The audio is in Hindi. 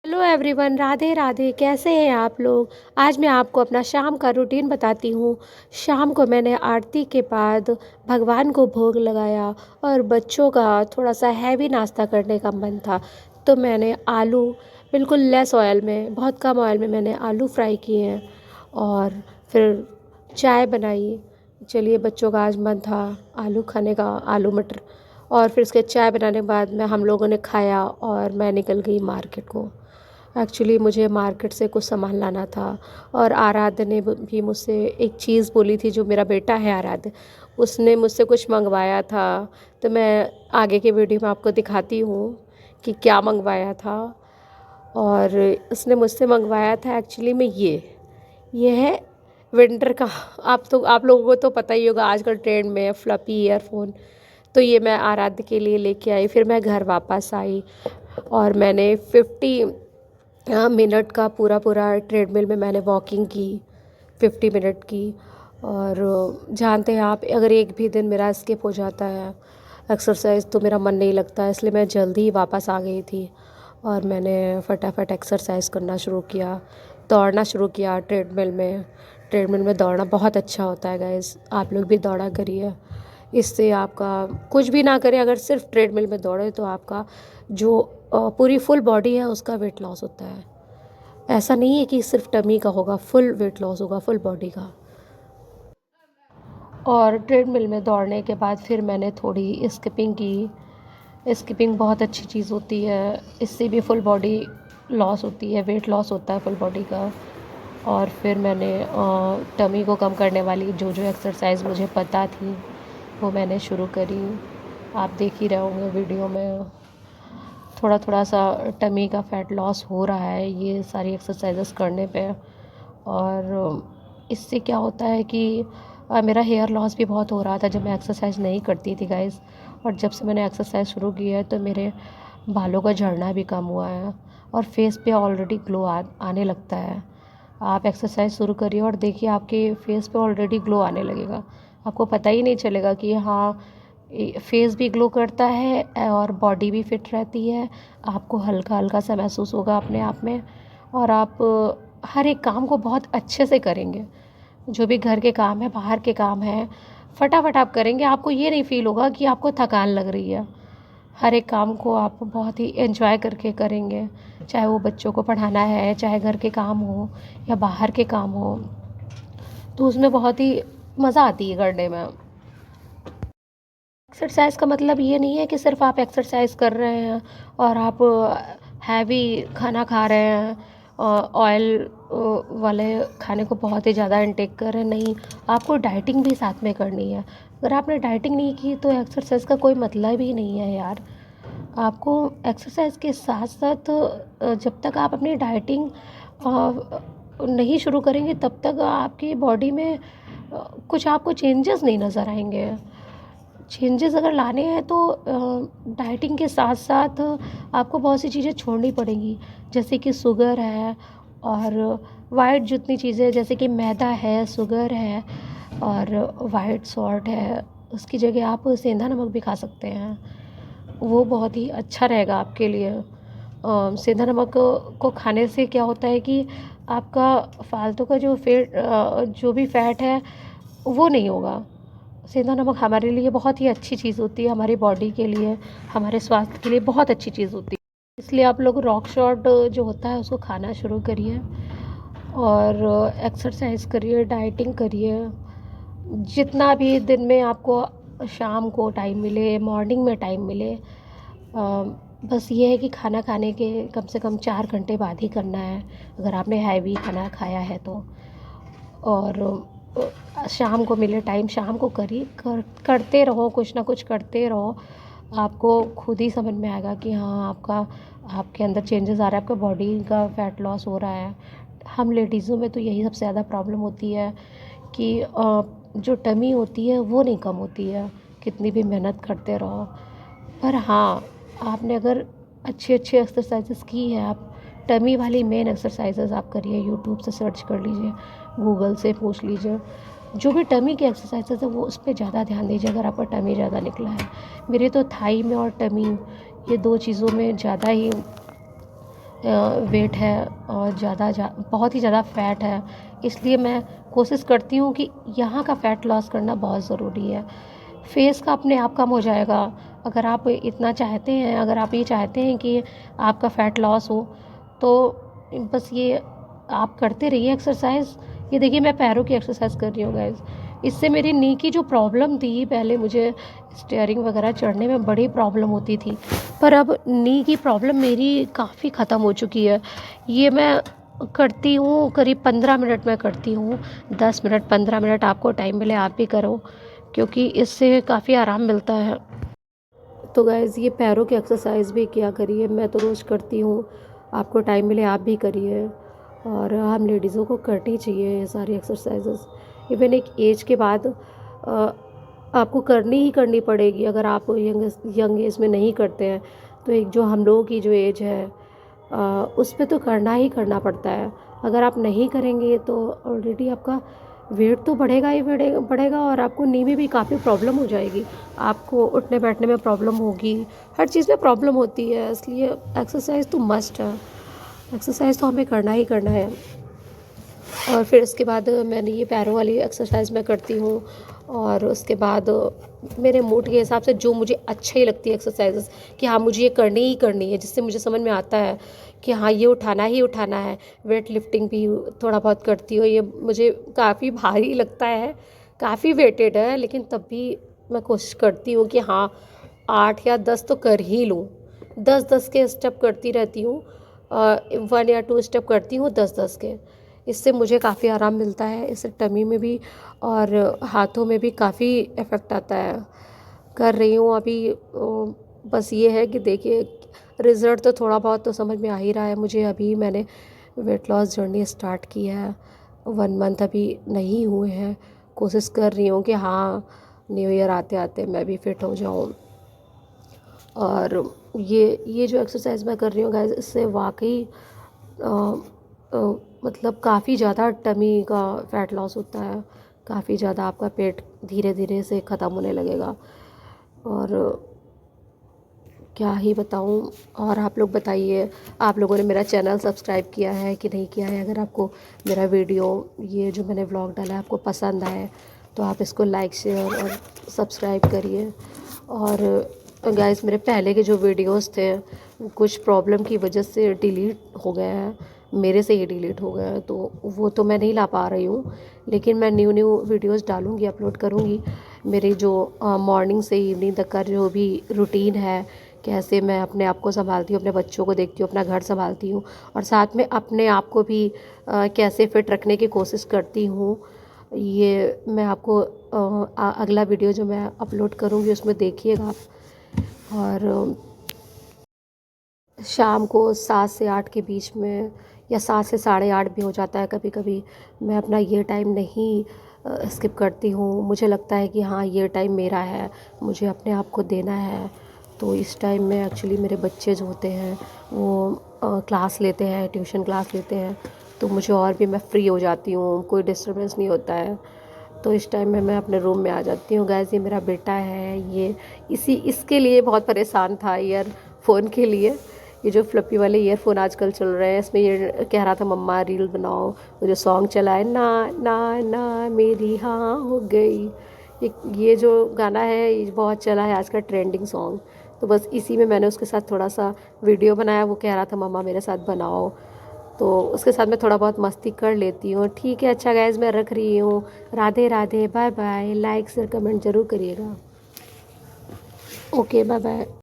Hello everyone, Radhe Radhe. कैसे हैं आप लोग। आज मैं आपको अपना शाम का रूटीन बताती हूँ। शाम को मैंने आरती के बाद भगवान को भोग लगाया और बच्चों का थोड़ा सा हैवी नाश्ता करने का मन था, तो मैंने आलू बिल्कुल लेस ऑयल में, बहुत कम ऑयल में मैंने आलू फ्राई किए हैं और फिर चाय बनाई। चलिए, बच्चों का आज मन था आलू खाने का, आलू मटर। और फिर उसके चाय बनाने के बाद में हम लोगों ने खाया और मैं निकल गई मार्केट को। एक्चुअली मुझे मार्केट से कुछ सामान लाना था और आराध्य ने भी मुझसे एक चीज़ बोली थी। जो मेरा बेटा है आराध्य, उसने मुझसे कुछ मंगवाया था, तो मैं आगे के वीडियो में आपको दिखाती हूँ कि क्या मंगवाया था। और उसने मुझसे मंगवाया था एक्चुअली में ये है विंटर का। आप लोगों को तो पता ही होगा, आजकल ट्रेंड में है फ्लपी ईयरफोन। तो ये मैं आराध्य के लिए लेके आई। फिर मैं घर वापस आई और मैंने 50 मिनट का पूरा पूरा ट्रेडमिल में मैंने वॉकिंग की, 50 मिनट की। और जानते हैं आप, अगर एक भी दिन मेरा स्किप हो जाता है एक्सरसाइज तो मेरा मन नहीं लगता, इसलिए मैं जल्दी ही वापस आ गई थी और मैंने फटाफट एक्सरसाइज करना शुरू किया, दौड़ना शुरू किया ट्रेडमिल में। ट्रेडमिल में दौड़ना बहुत अच्छा होता है गाइस, आप लोग भी दौड़ा करिए। इससे आपका कुछ भी ना करें, अगर सिर्फ ट्रेडमिल में दौड़े तो आपका जो पूरी फुल बॉडी है उसका वेट लॉस होता है। ऐसा नहीं है कि सिर्फ टमी का होगा, फुल वेट लॉस होगा, फुल बॉडी का। और ट्रेडमिल में दौड़ने के बाद फिर मैंने थोड़ी स्किपिंग की। स्किपिंग बहुत अच्छी चीज़ होती है, इससे भी फुल बॉडी लॉस होती है, वेट लॉस होता है फुल बॉडी का। और फिर मैंने टमी को कम करने वाली जो जो एक्सरसाइज मुझे पता थी वो मैंने शुरू करी। आप देख ही रहे होंगे वीडियो में, थोड़ा थोड़ा सा टमी का फैट लॉस हो रहा है ये सारी एक्सरसाइजेस करने पे। और इससे क्या होता है कि मेरा हेयर लॉस भी बहुत हो रहा था जब मैं एक्सरसाइज नहीं करती थी गाइस। और जब से मैंने एक्सरसाइज शुरू की है तो मेरे बालों का झड़ना भी कम हुआ है और फेस पे ऑलरेडी ग्लो आने लगता है। आप एक्सरसाइज शुरू करिए और देखिए आपके फेस पे ऑलरेडी ग्लो आने लगेगा। आपको पता ही नहीं चलेगा कि हाँ, फेस भी ग्लो करता है और बॉडी भी फिट रहती है। आपको हल्का हल्का सा महसूस होगा अपने आप में और आप हर एक काम को बहुत अच्छे से करेंगे। जो भी घर के काम है, बाहर के काम है, फटाफट आप करेंगे। आपको ये नहीं फील होगा कि आपको थकान लग रही है। हर एक काम को आप बहुत ही एंजॉय करके करेंगे, चाहे वो बच्चों को पढ़ाना है, चाहे घर के काम हो या बाहर के काम हो, तो उसमें बहुत ही मज़ा आती है करने में। एक्सरसाइज का मतलब ये नहीं है कि सिर्फ आप एक्सरसाइज कर रहे हैं और आप हैवी खाना खा रहे हैं, ऑयल वाले खाने को बहुत ही ज़्यादा इनटेक कर रहे हैं। नहीं, आपको डाइटिंग भी साथ में करनी है। अगर आपने डाइटिंग नहीं की तो एक्सरसाइज का कोई मतलब ही नहीं है यार। आपको एक्सरसाइज के साथ साथ जब तक आप अपनी डाइटिंग नहीं शुरू करेंगे तब तक आपकी बॉडी में कुछ आपको चेंजेस नहीं नज़र आएंगे। चेंजेस अगर लाने हैं तो डाइटिंग के साथ साथ आपको बहुत सी चीज़ें छोड़नी पड़ेंगी, जैसे कि शुगर है और वाइट जितनी चीज़ें, जैसे कि मैदा है, शुगर है और वाइट सॉल्ट है। उसकी जगह आप सेंधा नमक भी खा सकते हैं, वो बहुत ही अच्छा रहेगा आपके लिए। सेंधा नमक को खाने से क्या होता है कि आपका फालतू का जो भी फैट है वो नहीं होगा। सेंधा नमक हमारे लिए बहुत ही अच्छी चीज़ होती है, हमारी बॉडी के लिए, हमारे स्वास्थ्य के लिए बहुत अच्छी चीज़ होती है। इसलिए आप लोग रॉक शॉट जो होता है उसको खाना शुरू करिए और एक्सरसाइज करिए, डाइटिंग करिए। जितना भी दिन में आपको शाम को टाइम मिले, मॉर्निंग में टाइम मिले, बस ये है कि खाना खाने के कम से कम 4 घंटे बाद ही करना है, अगर आपने हैवी खाना खाया है तो। और शाम को मिले टाइम, शाम को करते रहो, कुछ ना कुछ करते रहो। आपको खुद ही समझ में आएगा कि हाँ, आपके अंदर चेंजेस आ रहा है, आपका बॉडी का फैट लॉस हो रहा है। हम लेडीज़ों में तो यही सबसे ज़्यादा प्रॉब्लम होती है कि जो टमी होती है वो नहीं कम होती है, कितनी भी मेहनत करते रहो। पर हाँ, आपने अगर अच्छी अच्छी एक्सरसाइजेस की है, आप टमी वाली मेन एक्सरसाइजेस आप करिए, यूट्यूब से सर्च कर लीजिए, गूगल से पूछ लीजिए। जो भी टमी की एक्सरसाइजेस है वो उस पर ज़्यादा ध्यान दीजिए अगर आपका टमी ज़्यादा निकला है। मेरे तो थाई में और टमी, ये दो चीज़ों में ज़्यादा ही वेट है और बहुत ही ज़्यादा फ़ैट है, इसलिए मैं कोशिश करती हूँ कि यहाँ का फ़ैट लॉस करना बहुत ज़रूरी है। फेस का अपने आप कम हो जाएगा। अगर आप इतना चाहते हैं, अगर आप ये चाहते हैं कि आपका फ़ैट लॉस हो, तो बस ये आप करते रहिए एक्सरसाइज़। ये देखिए मैं पैरों की एक्सरसाइज़ कर रही हूँ गाइज़। इससे मेरी नी की जो प्रॉब्लम थी, पहले मुझे स्टीयरिंग वगैरह चढ़ने में बड़ी प्रॉब्लम होती थी, पर अब नी की प्रॉब्लम मेरी काफ़ी ख़त्म हो चुकी है। ये मैं करती हूँ, करीब 15 मिनट में करती हूँ। 10 मिनट 15 मिनट आपको टाइम मिले आप भी करो, क्योंकि इससे काफ़ी आराम मिलता है। तो गाइज़ ये पैरों की एक्सरसाइज़ भी किया करिए, मैं तो रोज़ करती हूँ। आपको टाइम मिले आप भी करिए, और हम लेडीज़ों को करनी चाहिए ये सारी एक्सरसाइजेस। इवन एक एज के बाद आपको करनी ही करनी पड़ेगी। अगर आप यंग एज में नहीं करते हैं, तो एक जो हम लोगों की जो एज है उस पे तो करना ही करना पड़ता है। अगर आप नहीं करेंगे तो ऑलरेडी आपका वेट तो बढ़ेगा ही बढ़ेगा, और आपको नी में भी काफ़ी प्रॉब्लम हो जाएगी। आपको उठने बैठने में प्रॉब्लम होगी, हर चीज़ में प्रॉब्लम होती है, इसलिए एक्सरसाइज तो मस्ट है। एक्सरसाइज तो हमें करना ही करना है। और फिर उसके बाद मैंने ये पैरों वाली एक्सरसाइज मैं करती हूँ, और उसके बाद मेरे मूड के हिसाब से जो मुझे अच्छी लगती है एक्सरसाइजेस, कि हाँ मुझे ये करनी ही करनी है, जिससे मुझे समझ में आता है कि हाँ ये उठाना ही उठाना है। वेट लिफ्टिंग भी थोड़ा बहुत करती हूँ, ये मुझे काफ़ी भारी लगता है, काफ़ी वेटेड है, लेकिन तब भी मैं कोशिश करती हूँ कि हाँ 8 या 10 तो कर ही लूँ। 10-10 के स्टेप करती रहती हूँ, 1 या 2 स्टेप करती हूँ 10-10 के। इससे मुझे काफ़ी आराम मिलता है, इससे टमी में भी और हाथों में भी काफ़ी इफ़ेक्ट आता है। कर रही हूँ अभी, बस ये है कि देखिए रिज़ल्ट तो थोड़ा बहुत तो समझ में आ ही रहा है मुझे। अभी मैंने वेट लॉस जर्नी स्टार्ट की है, 1 मंथ अभी नहीं हुए हैं। कोशिश कर रही हूँ कि हाँ न्यू ईयर आते आते मैं भी फिट हो जाऊँ। और ये जो एक्सरसाइज मैं कर रही हूँ गाइस, इससे वाकई मतलब काफ़ी ज़्यादा टमी का फ़ैट लॉस होता है, काफ़ी ज़्यादा आपका पेट धीरे धीरे से ख़त्म होने लगेगा। और क्या ही बताऊँ। और आप लोग बताइए, आप लोगों ने मेरा चैनल सब्सक्राइब किया है कि नहीं किया है? अगर आपको मेरा वीडियो, ये जो मैंने व्लॉग डाला है, आपको पसंद आए तो आप इसको लाइक शेयर और सब्सक्राइब करिए। और गाइस मेरे पहले के जो वीडियोस थे कुछ प्रॉब्लम की वजह से डिलीट हो गए हैं, मेरे से ही डिलीट हो गए हैं, तो वो तो मैं नहीं ला पा रही हूँ। लेकिन मैं न्यू वीडियोस डालूँगी, अपलोड करूँगी। मेरी जो मॉर्निंग से इवनिंग तक का जो भी रूटीन है, कैसे मैं अपने आप को संभालती हूँ, अपने बच्चों को देखती हूँ, अपना घर संभालती हूँ, और साथ में अपने आप को भी कैसे फिट रखने की कोशिश करती हूँ, ये मैं आपको अगला वीडियो जो मैं अपलोड करूँगी उसमें देखिएगा आप। और शाम को 7 से 8 के बीच में, या 7 से 8:30 भी हो जाता है कभी कभी, मैं अपना ये टाइम नहीं स्किप करती हूँ। मुझे लगता है कि हाँ ये टाइम मेरा है, मुझे अपने आप को देना है। तो इस टाइम में एक्चुअली मेरे बच्चे जो होते हैं वो क्लास लेते हैं, ट्यूशन क्लास लेते हैं, तो मुझे और भी मैं फ्री हो जाती हूँ, कोई डिस्टर्बेंस नहीं होता है। तो इस टाइम में मैं अपने रूम में आ जाती हूँ। गाइस ये मेरा बेटा है, ये इसके लिए बहुत परेशान था ईयरफोन के लिए। ये जो फ्लपी वाले ईयरफोन आजकल चल रहे हैं, इसमें ये कह रहा था मम्मा रील बनाओ। वो जो सॉन्ग चला है ना ना ना मेरी हाँ हो गई, ये जो गाना है ये बहुत चला है आज का ट्रेंडिंग सॉन्ग। तो बस इसी में मैंने उसके साथ थोड़ा सा वीडियो बनाया। वो कह रहा था मम्मा मेरे साथ बनाओ, तो उसके साथ मैं थोड़ा बहुत मस्ती कर लेती हूँ। ठीक है, अच्छा गाइस मैं रख रही हूँ। Radhe Radhe, bye bye. Like share comment ज़रूर करिएगा। Okay bye bye.